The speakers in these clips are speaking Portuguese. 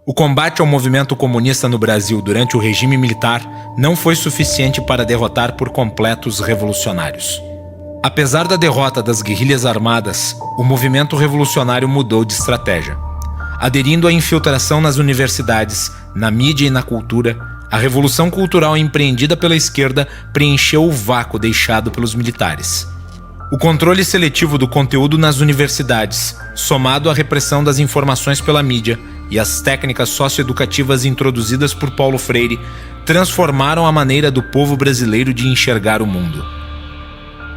O combate ao movimento comunista no Brasil durante o regime militar não foi suficiente para derrotar por completo os revolucionários. Apesar da derrota das guerrilhas armadas, o movimento revolucionário mudou de estratégia. Aderindo à infiltração nas universidades, na mídia e na cultura, a revolução cultural empreendida pela esquerda preencheu o vácuo deixado pelos militares. O controle seletivo do conteúdo nas universidades, somado à repressão das informações pela mídia e as técnicas socioeducativas introduzidas por Paulo Freire, transformaram a maneira do povo brasileiro de enxergar o mundo.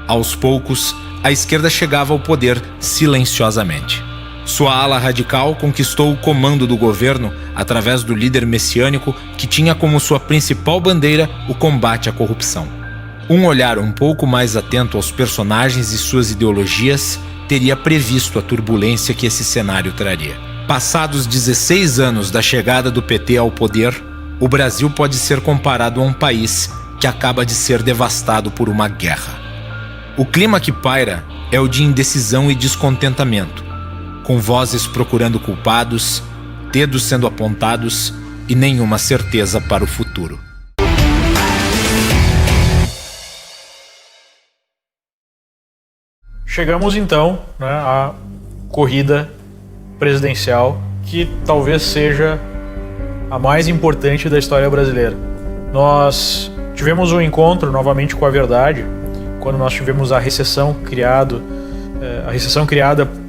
Aos poucos, a esquerda chegava ao poder silenciosamente. Sua ala radical conquistou o comando do governo através do líder messiânico que tinha como sua principal bandeira o combate à corrupção. Um olhar um pouco mais atento aos personagens e suas ideologias teria previsto a turbulência que esse cenário traria. Passados 16 anos da chegada do PT ao poder, o Brasil pode ser comparado a um país que acaba de ser devastado por uma guerra. O clima que paira é o de indecisão e descontentamento, com vozes procurando culpados, dedos sendo apontados e nenhuma certeza para o futuro. Chegamos então, à corrida presidencial, que talvez seja a mais importante da história brasileira. Nós tivemos um encontro novamente com a verdade, quando nós tivemos a recessão criada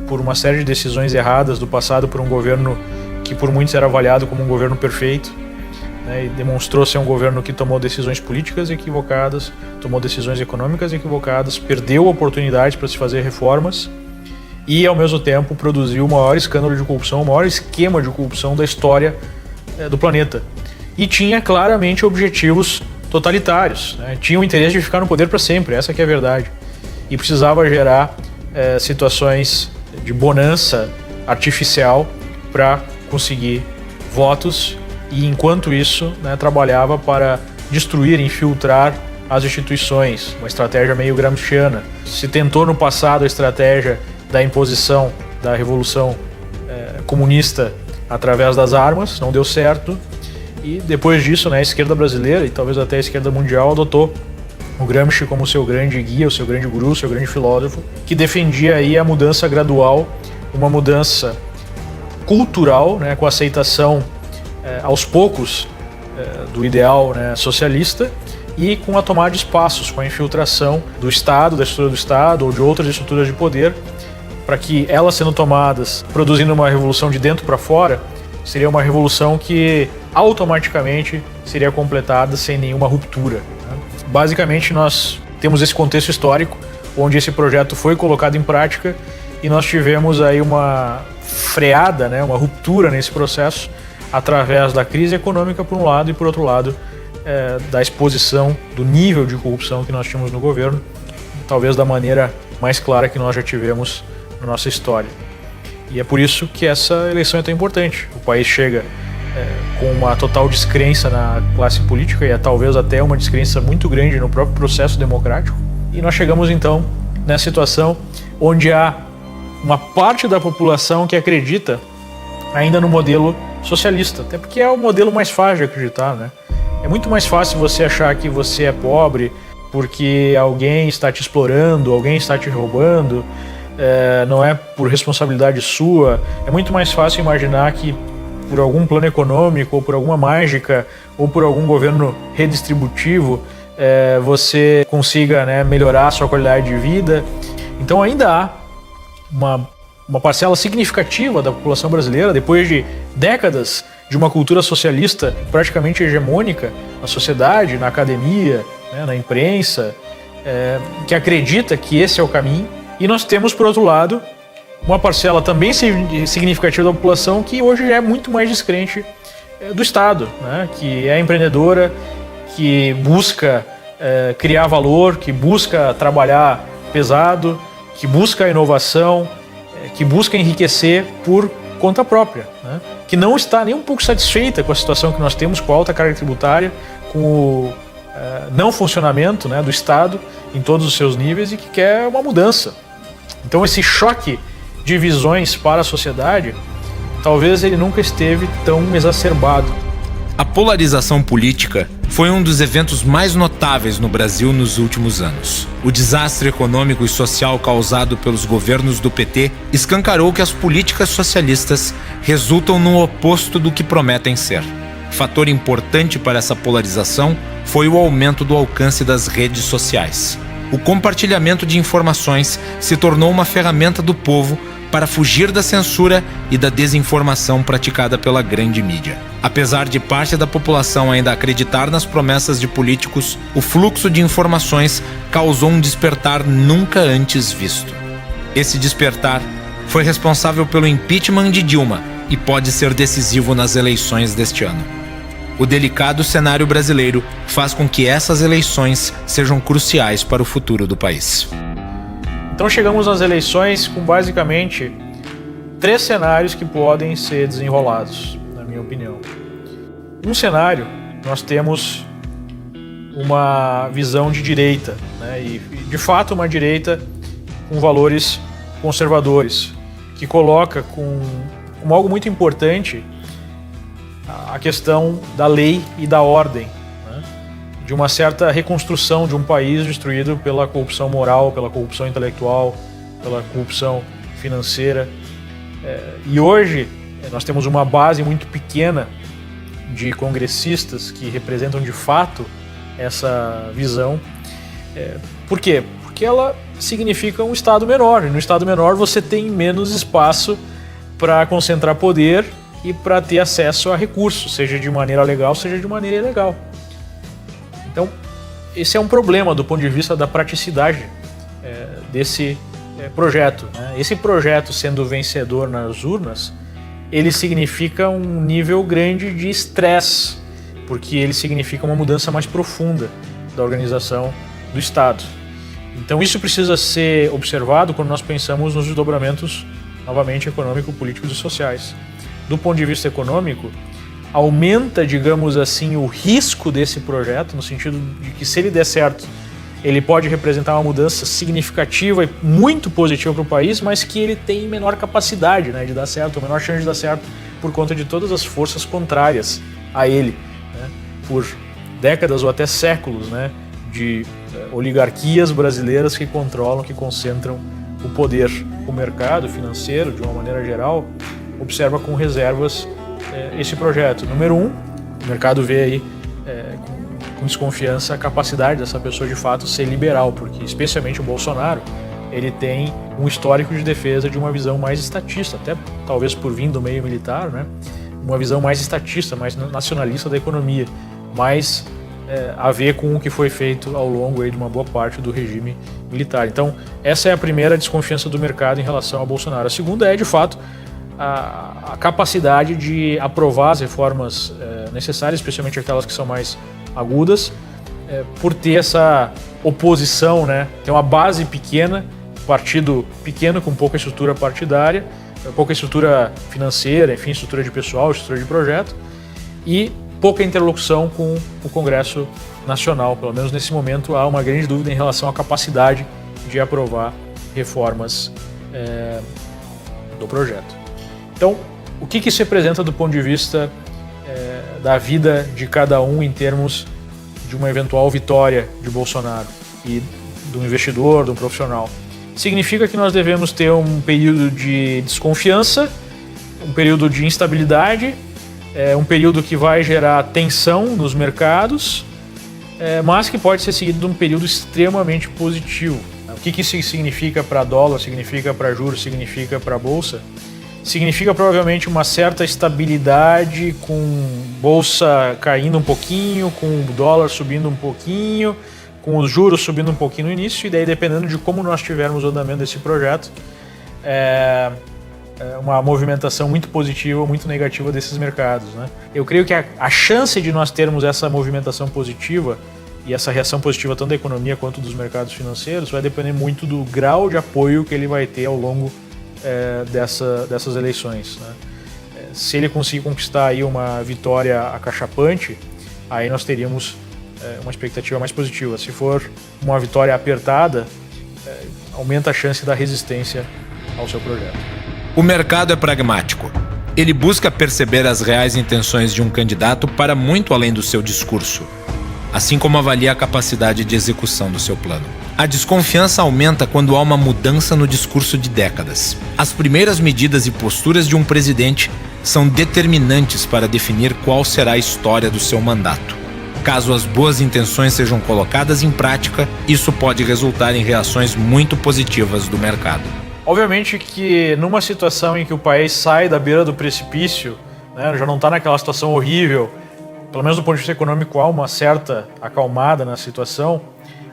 por uma série de decisões erradas do passado por um governo que por muitos era avaliado como um governo perfeito, e demonstrou ser um governo que tomou decisões políticas equivocadas, tomou decisões econômicas equivocadas, perdeu oportunidades para se fazer reformas e, ao mesmo tempo, produziu o maior escândalo de corrupção, o maior esquema de corrupção da história do planeta. E tinha claramente objetivos totalitários, tinha o interesse de ficar no poder para sempre, essa que é a verdade. E precisava gerar situações de bonança artificial para conseguir votos e, enquanto isso, trabalhava para destruir, infiltrar as instituições, uma estratégia meio gramsciana. Se tentou no passado a estratégia da imposição da revolução comunista através das armas, não deu certo, e depois disso a esquerda brasileira e talvez até a esquerda mundial adotou o Gramsci como seu grande guia, o seu grande guru, o seu grande filósofo, que defendia aí a mudança gradual, uma mudança cultural, com a aceitação aos poucos do ideal socialista e com a tomada de espaços, com a infiltração do Estado, da estrutura do Estado ou de outras estruturas de poder, para que elas sendo tomadas, produzindo uma revolução de dentro para fora, seria uma revolução que automaticamente seria completada sem nenhuma ruptura. Basicamente, nós temos esse contexto histórico onde esse projeto foi colocado em prática e nós tivemos aí uma freada, uma ruptura nesse processo através da crise econômica por um lado e por outro lado da exposição do nível de corrupção que nós tínhamos no governo, talvez da maneira mais clara que nós já tivemos na nossa história. E é por isso que essa eleição é tão importante. O país chega com uma total descrença na classe política e talvez até uma descrença muito grande no próprio processo democrático. E nós chegamos então nessa situação onde há uma parte da população que acredita ainda no modelo socialista, até porque é o modelo mais fácil de acreditar, É muito mais fácil você achar que você é pobre porque alguém está te explorando, alguém está te roubando, não é por responsabilidade sua. É muito mais fácil imaginar que por algum plano econômico, ou por alguma mágica, ou por algum governo redistributivo, você consiga melhorar a sua qualidade de vida. Então ainda há uma parcela significativa da população brasileira, depois de décadas de uma cultura socialista praticamente hegemônica na sociedade, na academia, na imprensa, que acredita que esse é o caminho. E nós temos, por outro lado, uma parcela também significativa da população que hoje é muito mais descrente do Estado, que é empreendedora, que busca criar valor, que busca trabalhar pesado, que busca a inovação, que busca enriquecer por conta própria, que não está nem um pouco satisfeita com a situação que nós temos, com a alta carga tributária, com o não funcionamento do Estado em todos os seus níveis e que quer uma mudança. Então esse choque de visões para a sociedade talvez ele nunca esteve tão exacerbado. A polarização política foi um dos eventos mais notáveis no Brasil nos últimos anos. O desastre econômico e social causado pelos governos do PT escancarou que as políticas socialistas resultam no oposto do que prometem ser. Fator importante para essa polarização foi o aumento do alcance das redes sociais. O compartilhamento de informações se tornou uma ferramenta do povo para fugir da censura e da desinformação praticada pela grande mídia. Apesar de parte da população ainda acreditar nas promessas de políticos, o fluxo de informações causou um despertar nunca antes visto. Esse despertar foi responsável pelo impeachment de Dilma e pode ser decisivo nas eleições deste ano. O delicado cenário brasileiro faz com que essas eleições sejam cruciais para o futuro do país. Então chegamos nas eleições com basicamente 3 cenários que podem ser desenrolados, na minha opinião. Um cenário, nós temos uma visão de direita, né? E de fato uma direita com valores conservadores, que coloca como algo muito importante a questão da lei e da ordem, de uma certa reconstrução de um país destruído pela corrupção moral, pela corrupção intelectual, pela corrupção financeira. E hoje nós temos uma base muito pequena de congressistas que representam de fato essa visão. Por quê? Porque ela significa um Estado menor, e no Estado menor você tem menos espaço para concentrar poder e para ter acesso a recursos, seja de maneira legal, seja de maneira ilegal. Então, esse é um problema do ponto de vista da praticidade desse projeto, né? Esse projeto sendo vencedor nas urnas, ele significa um nível grande de estresse, porque ele significa uma mudança mais profunda da organização do Estado. Então isso precisa ser observado quando nós pensamos nos desdobramentos, novamente, econômico-políticos e sociais. Do ponto de vista econômico, aumenta, digamos assim, o risco desse projeto, no sentido de que, se ele der certo, ele pode representar uma mudança significativa e muito positiva para o país, mas que ele tem menor capacidade, né, de dar certo, menor chance de dar certo, por conta de todas as forças contrárias a ele, né, por décadas ou até séculos, né, de oligarquias brasileiras que controlam, que concentram o poder. O mercado financeiro, de uma maneira geral, observa com reservas esse projeto. Número 1, o mercado vê aí com desconfiança a capacidade dessa pessoa de fato ser liberal, porque especialmente o Bolsonaro, ele tem um histórico de defesa de uma visão mais estatista, até talvez por vir do meio militar, né? Uma visão mais estatista, mais nacionalista da economia, mais a ver com o que foi feito ao longo aí de uma boa parte do regime militar. Então, essa é a primeira desconfiança do mercado em relação ao Bolsonaro. A segunda é, de fato, a capacidade de aprovar as reformas necessárias, especialmente aquelas que são mais agudas, por ter essa oposição, né? Tem uma base pequena, partido pequeno com pouca estrutura partidária, pouca estrutura financeira, enfim, estrutura de pessoal, estrutura de projeto, e pouca interlocução com o Congresso Nacional. Pelo menos nesse momento há uma grande dúvida em relação à capacidade de aprovar reformas do projeto. Então, o que isso representa do ponto de vista da vida de cada um em termos de uma eventual vitória de Bolsonaro e do investidor, do profissional? Significa que nós devemos ter um período de desconfiança, um período de instabilidade, um período que vai gerar tensão nos mercados, mas que pode ser seguido de um período extremamente positivo. O que isso significa para dólar, significa para juros, significa para a bolsa? Significa provavelmente uma certa estabilidade, com bolsa caindo um pouquinho, com o dólar subindo um pouquinho, com os juros subindo um pouquinho no início, e daí, dependendo de como nós tivermos o andamento desse projeto, uma movimentação muito positiva ou muito negativa desses mercados, né? Eu creio que a chance de nós termos essa movimentação positiva e essa reação positiva tanto da economia quanto dos mercados financeiros vai depender muito do grau de apoio que ele vai ter ao longo dessas eleições, né? Se ele conseguir conquistar aí uma vitória acachapante, aí nós teríamos uma expectativa mais positiva. Se for uma vitória apertada, aumenta a chance da resistência ao seu projeto. O mercado é pragmático. Ele busca perceber as reais intenções de um candidato para muito além do seu discurso, assim como avalia a capacidade de execução do seu plano. A desconfiança aumenta quando há uma mudança no discurso de décadas. As primeiras medidas e posturas de um presidente são determinantes para definir qual será a história do seu mandato. Caso as boas intenções sejam colocadas em prática, isso pode resultar em reações muito positivas do mercado. Obviamente que numa situação em que o país sai da beira do precipício, né, já não está naquela situação horrível, pelo menos do ponto de vista econômico há uma certa acalmada na situação,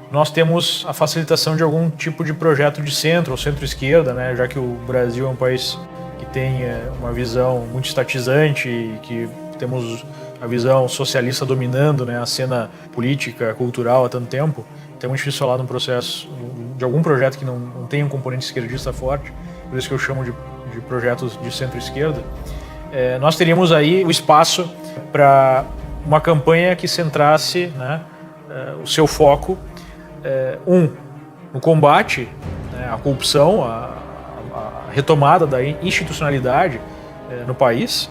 nós temos a facilitação de algum tipo de projeto de centro ou centro-esquerda, né, já que o Brasil é um país que tem uma visão muito estatizante e que temos a visão socialista dominando, né, a cena política, cultural há tanto tempo. Então é muito difícil falar de um processo, de algum projeto que não tenha um componente esquerdista forte, por isso que eu chamo de projetos de centro-esquerda. Nós teríamos aí o espaço para uma campanha que centrasse, né, o seu foco, no combate, né, à corrupção, a retomada da institucionalidade no país,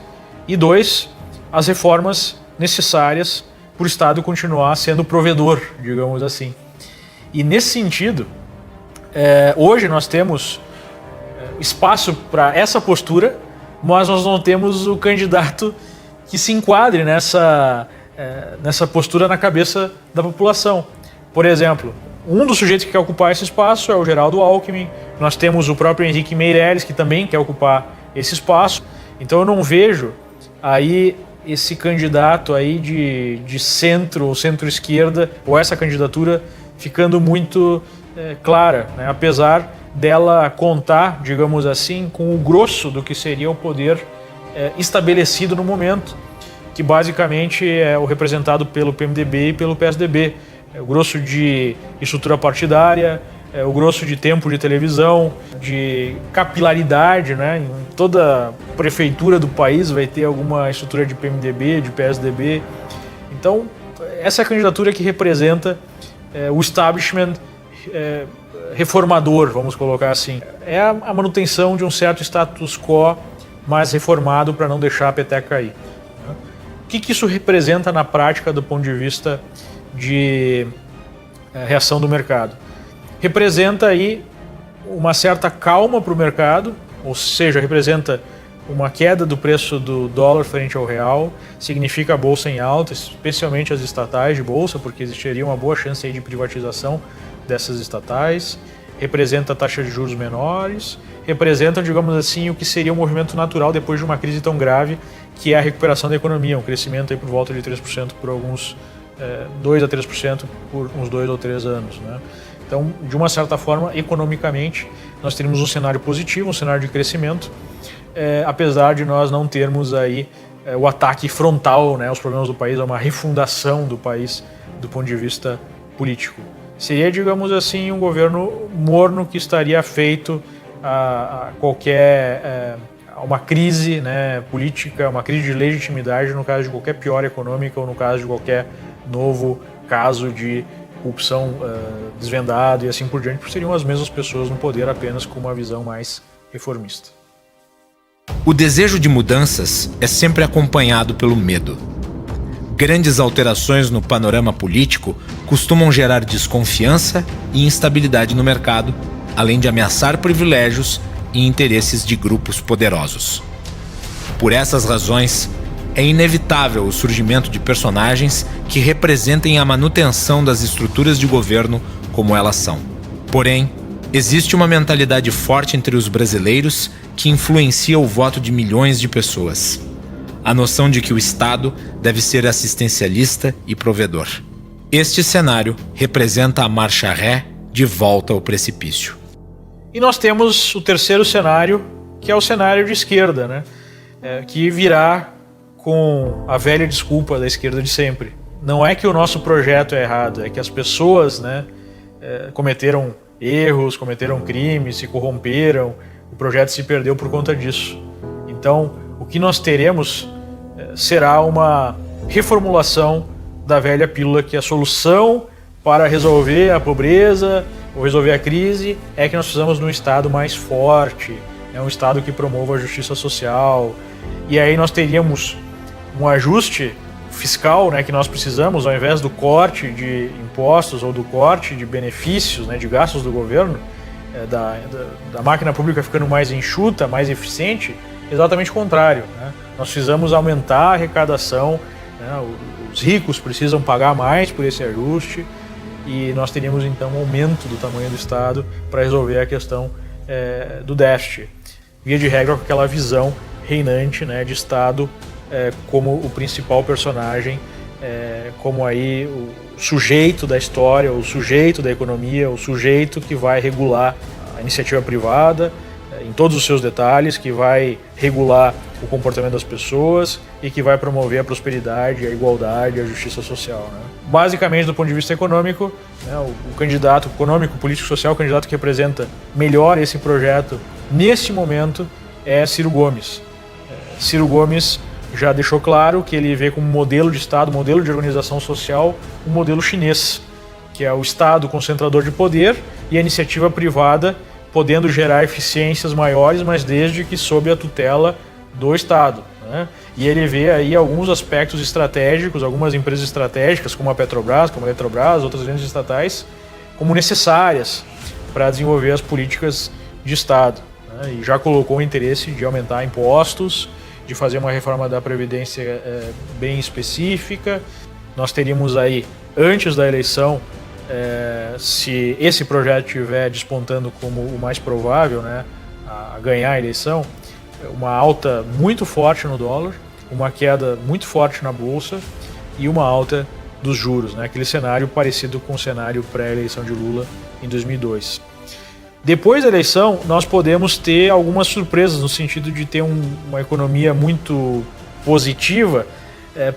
e 2, as reformas necessárias para o Estado continuar sendo provedor, digamos assim. E nesse sentido, hoje nós temos espaço para essa postura, mas nós não temos o candidato que se enquadre nessa postura na cabeça da população. Por exemplo, um dos sujeitos que quer ocupar esse espaço é o Geraldo Alckmin, nós temos o próprio Henrique Meirelles, que também quer ocupar esse espaço. Então eu não vejo aí esse candidato aí de centro ou centro-esquerda, ou essa candidatura ficando muito clara, né? Apesar dela contar, digamos assim, com o grosso do que seria o poder estabelecido no momento, que basicamente é o representado pelo PMDB e pelo PSDB. O grosso de estrutura partidária, o grosso de tempo de televisão, de capilaridade, né? Em toda prefeitura do país vai ter alguma estrutura de PMDB, de PSDB. Então, essa é a candidatura que representa o establishment reformador, vamos colocar assim. É a manutenção de um certo status quo mais reformado para não deixar a peteca cair. O que isso representa na prática do ponto de vista de reação do mercado? Representa aí uma certa calma para o mercado, ou seja, representa uma queda do preço do dólar frente ao real, significa a bolsa em alta, especialmente as estatais de bolsa, porque existiria uma boa chance aí de privatização dessas estatais, representa taxas de juros menores, representa, digamos assim, o que seria um movimento natural depois de uma crise tão grave, que é a recuperação da economia, um crescimento aí por volta de 3% por alguns 2 a 3% por uns 2 ou 3 anos, né? Então, de uma certa forma, economicamente, nós teríamos um cenário positivo, um cenário de crescimento, apesar de nós não termos aí o ataque frontal, né, aos problemas do país, uma refundação do país do ponto de vista político. Seria, digamos assim, um governo morno que estaria feito a qualquer uma crise, né, política, uma crise de legitimidade no caso de qualquer piora econômica ou no caso de qualquer novo caso de corrupção desvendado e assim por diante, porque seriam as mesmas pessoas no poder, apenas com uma visão mais reformista. O desejo de mudanças é sempre acompanhado pelo medo. Grandes alterações no panorama político costumam gerar desconfiança e instabilidade no mercado, além de ameaçar privilégios e interesses de grupos poderosos. Por essas razões, é inevitável o surgimento de personagens que representem a manutenção das estruturas de governo como elas são. Porém, existe uma mentalidade forte entre os brasileiros que influencia o voto de milhões de pessoas. A noção de que o Estado deve ser assistencialista e provedor. Este cenário representa a marcha ré de volta ao precipício. E nós temos o terceiro cenário, que é o cenário de esquerda, né? Que virá com a velha desculpa da esquerda de sempre. Não é que o nosso projeto é errado, é que as pessoas, né, cometeram erros, cometeram crimes, se corromperam, o projeto se perdeu por conta disso. Então, o que nós teremos será uma reformulação da velha pílula, que a solução para resolver a pobreza ou resolver a crise é que nós precisamos de um Estado mais forte, um Estado que promova a justiça social, e aí nós teríamos um ajuste fiscal, né, que nós precisamos, ao invés do corte de impostos ou do corte de benefícios, né, de gastos do governo, da máquina pública ficando mais enxuta, mais eficiente, exatamente o contrário, né? Nós precisamos aumentar a arrecadação, né? Os ricos precisam pagar mais por esse ajuste e nós teríamos então um aumento do tamanho do Estado para resolver a questão do déficit. Via de regra, com aquela visão reinante, né, de Estado como o principal personagem, como aí o sujeito da história, o sujeito da economia, o sujeito que vai regular a iniciativa privada em todos os seus detalhes, que vai regular o comportamento das pessoas e que vai promover a prosperidade, a igualdade, a justiça social, né? Basicamente, do ponto de vista econômico, né, o candidato econômico, político, social, o candidato que representa melhor esse projeto nesse momento é Ciro Gomes. Ciro Gomes já deixou claro que ele vê como modelo de Estado, modelo de organização social, um modelo chinês, que é o Estado concentrador de poder e a iniciativa privada podendo gerar eficiências maiores, mas desde que sob a tutela do Estado, né? E ele vê aí alguns aspectos estratégicos, algumas empresas estratégicas, como a Petrobras, como a Eletrobras, outras grandes estatais, como necessárias para desenvolver as políticas de Estado, né? E já colocou o interesse de aumentar impostos, de fazer uma reforma da Previdência bem específica. Nós teríamos aí, antes da eleição, se esse projeto estiver despontando como o mais provável, né, a ganhar a eleição, uma alta muito forte no dólar, uma queda muito forte na Bolsa e uma alta dos juros, né, aquele cenário parecido com o cenário pré-eleição de Lula em 2002. Depois da eleição, nós podemos ter algumas surpresas no sentido de ter uma economia muito positiva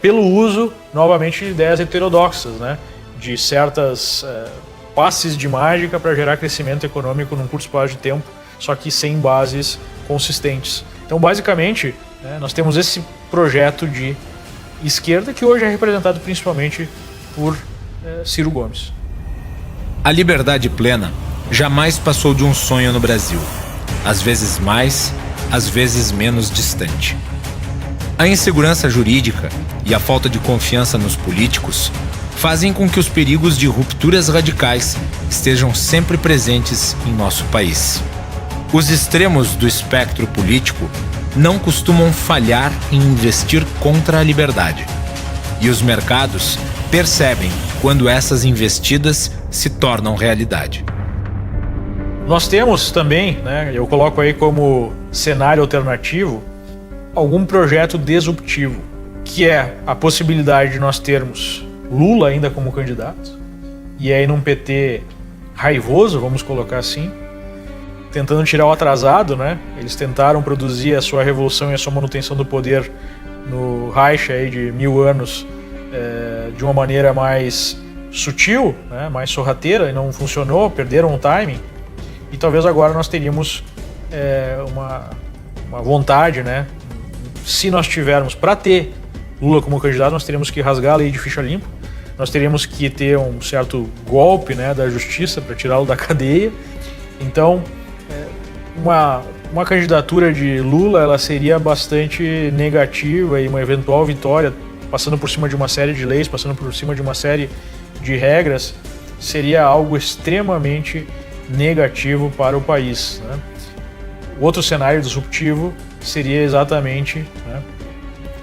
pelo uso, novamente, de ideias heterodoxas, né? De certas passes de mágica para gerar crescimento econômico num curto espaço de tempo, só que sem bases consistentes. Então, basicamente, nós temos esse projeto de esquerda que hoje é representado principalmente por Ciro Gomes. A liberdade plena jamais passou de um sonho no Brasil, às vezes mais, às vezes menos distante. A insegurança jurídica e a falta de confiança nos políticos fazem com que os perigos de rupturas radicais estejam sempre presentes em nosso país. Os extremos do espectro político não costumam falhar em investir contra a liberdade. E os mercados percebem quando essas investidas se tornam realidade. Nós temos também, né, eu coloco aí como cenário alternativo, algum projeto disruptivo, que é a possibilidade de nós termos Lula ainda como candidato, e aí num PT raivoso, vamos colocar assim, tentando tirar o atrasado, né? Eles tentaram produzir a sua revolução e a sua manutenção do poder no Reich aí de 1000 anos de uma maneira mais sutil, né? Mais sorrateira, e não funcionou, perderam o timing. E talvez agora nós teríamos uma vontade, né? Se nós tivermos, para ter Lula como candidato, nós teríamos que rasgar a lei de ficha limpa, nós teríamos que ter um certo golpe, né, da justiça para tirá-lo da cadeia. Então, uma candidatura de Lula, ela seria bastante negativa, e uma eventual vitória, passando por cima de uma série de leis, passando por cima de uma série de regras, seria algo extremamente negativo para o país, né? O outro cenário disruptivo seria exatamente, né,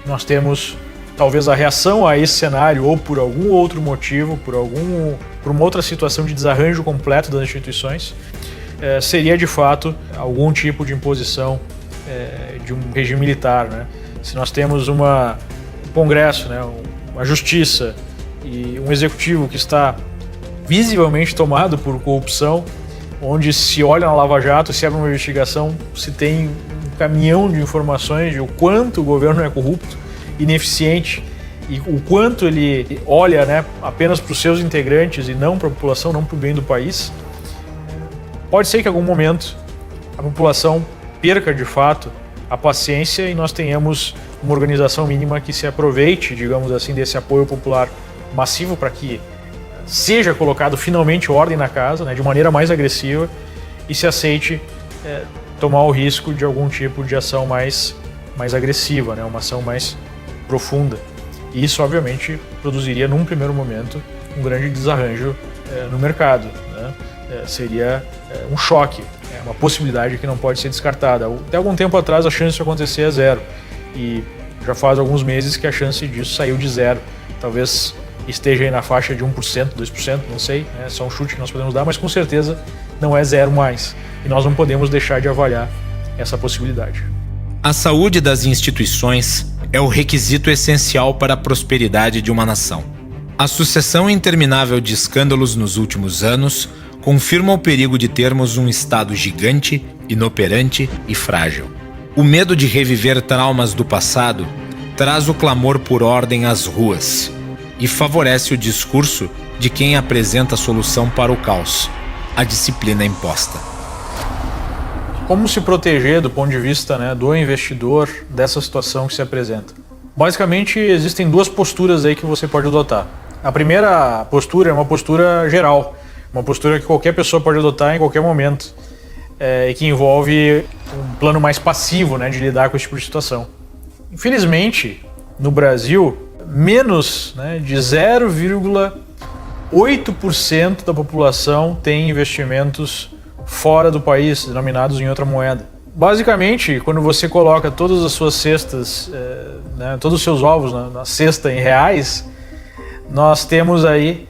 nós temos talvez a reação a esse cenário, ou por algum outro motivo, por uma outra situação de desarranjo completo das instituições, seria de fato algum tipo de imposição de um regime militar, né? Se nós temos um Congresso, né, uma justiça e um executivo que está visivelmente tomado por corrupção, onde se olha na Lava Jato, se abre uma investigação, se tem um caminhão de informações de o quanto o governo é corrupto, ineficiente, e o quanto ele olha, né, apenas para os seus integrantes e não para a população, não para o bem do país. Pode ser que em algum momento a população perca de fato a paciência e nós tenhamos uma organização mínima que se aproveite, digamos assim, desse apoio popular massivo para que seja colocado finalmente ordem na casa, né, de maneira mais agressiva, e se aceite tomar o risco de algum tipo de ação mais mais agressiva, né? Uma ação mais profunda. E isso, obviamente, produziria, num primeiro momento, um grande desarranjo no mercado, né? Seria um choque, uma possibilidade que não pode ser descartada. Até algum tempo atrás, a chance disso acontecer é zero. E já faz alguns meses que a chance disso saiu de zero. Talvez esteja aí na faixa de 1%, 2%, não sei. É só um chute que nós podemos dar, mas com certeza não é zero mais. E nós não podemos deixar de avaliar essa possibilidade. A saúde das instituições é o requisito essencial para a prosperidade de uma nação. A sucessão interminável de escândalos nos últimos anos confirma o perigo de termos um Estado gigante, inoperante e frágil. O medo de reviver traumas do passado traz o clamor por ordem às ruas e favorece o discurso de quem apresenta a solução para o caos, a disciplina imposta. Como se proteger do ponto de vista, né, do investidor dessa situação que se apresenta? Basicamente, existem duas posturas aí que você pode adotar. A primeira postura é uma postura geral, uma postura que qualquer pessoa pode adotar em qualquer momento, e que envolve um plano mais passivo, né, de lidar com esse tipo de situação. Infelizmente, no Brasil, menos, né, de 0,8% da população tem investimentos fora do país, denominados em outra moeda. Basicamente, quando você coloca todas as suas cestas, né, todos os seus ovos na cesta em reais, nós temos aí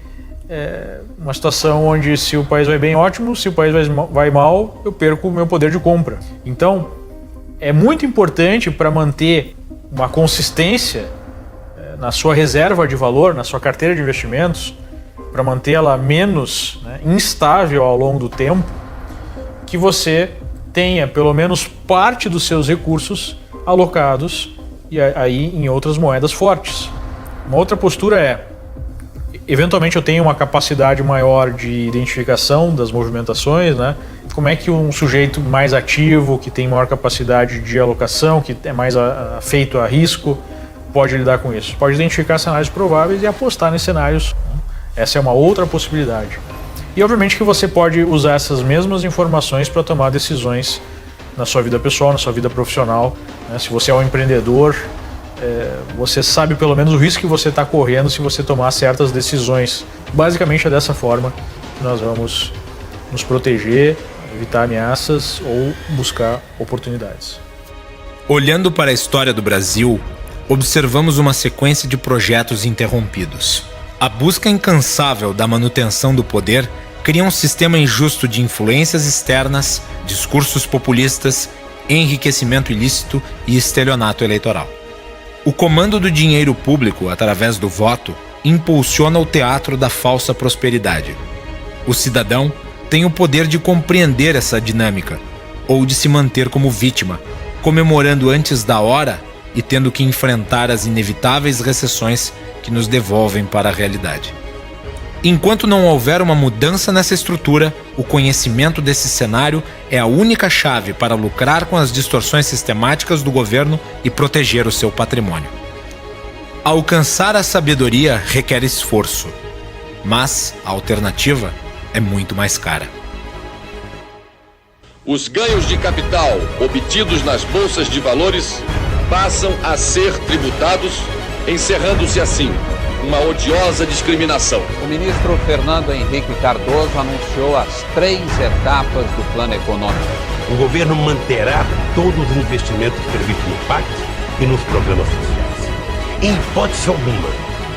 uma situação onde, se o país vai bem, ótimo; se o país vai mal, eu perco o meu poder de compra. Então, é muito importante, para manter uma consistência na sua reserva de valor, na sua carteira de investimentos, para mantê-la menos, né, instável ao longo do tempo, que você tenha pelo menos parte dos seus recursos alocados e aí em outras moedas fortes. Uma outra postura é: eventualmente eu tenho uma capacidade maior de identificação das movimentações, né? Como é que um sujeito mais ativo, que tem maior capacidade de alocação, que é mais afeito a risco, pode lidar com isso? Pode identificar cenários prováveis e apostar nesses cenários. Essa é uma outra possibilidade. E obviamente que você pode usar essas mesmas informações para tomar decisões na sua vida pessoal, na sua vida profissional, né? Se você é um empreendedor, você sabe pelo menos o risco que você está correndo se você tomar certas decisões. Basicamente é dessa forma que nós vamos nos proteger, evitar ameaças ou buscar oportunidades. Olhando para a história do Brasil, observamos uma sequência de projetos interrompidos. A busca incansável da manutenção do poder cria um sistema injusto de influências externas, discursos populistas, enriquecimento ilícito e estelionato eleitoral. O comando do dinheiro público, através do voto, impulsiona o teatro da falsa prosperidade. O cidadão tem o poder de compreender essa dinâmica, ou de se manter como vítima, comemorando antes da hora e tendo que enfrentar as inevitáveis recessões que nos devolvem para a realidade. Enquanto não houver uma mudança nessa estrutura, o conhecimento desse cenário é a única chave para lucrar com as distorções sistemáticas do governo e proteger o seu patrimônio. Alcançar a sabedoria requer esforço, mas a alternativa é muito mais cara. Os ganhos de capital obtidos nas bolsas de valores passam a ser tributados, encerrando-se assim uma odiosa discriminação. O ministro Fernando Henrique Cardoso anunciou as 3 etapas do plano econômico. O governo manterá todos os investimentos previstos no PAC e nos programas sociais. Em hipótese alguma,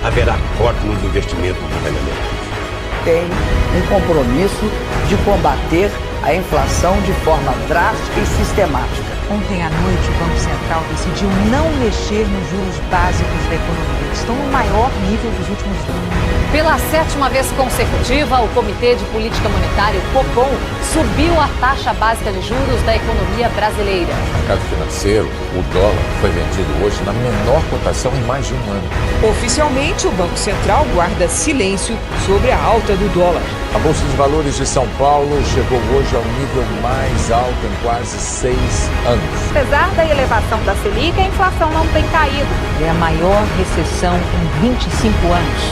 haverá corte nos investimentos governamentais. Tem um compromisso de combater a inflação de forma drástica e sistemática. Ontem à noite, o Banco Central decidiu não mexer nos juros básicos da economia, que estão no maior nível dos últimos anos. Pela 7ª vez consecutiva, o Comitê de Política Monetária, o Copom, subiu a taxa básica de juros da economia brasileira. No mercado financeiro, o dólar foi vendido hoje na menor cotação em mais de um ano. Oficialmente, o Banco Central guarda silêncio sobre a alta do dólar. A Bolsa de Valores de São Paulo chegou hoje ao nível mais alto em quase 6 anos. Apesar da elevação da Selic, a inflação não tem caído. É a maior recessão em 25 anos.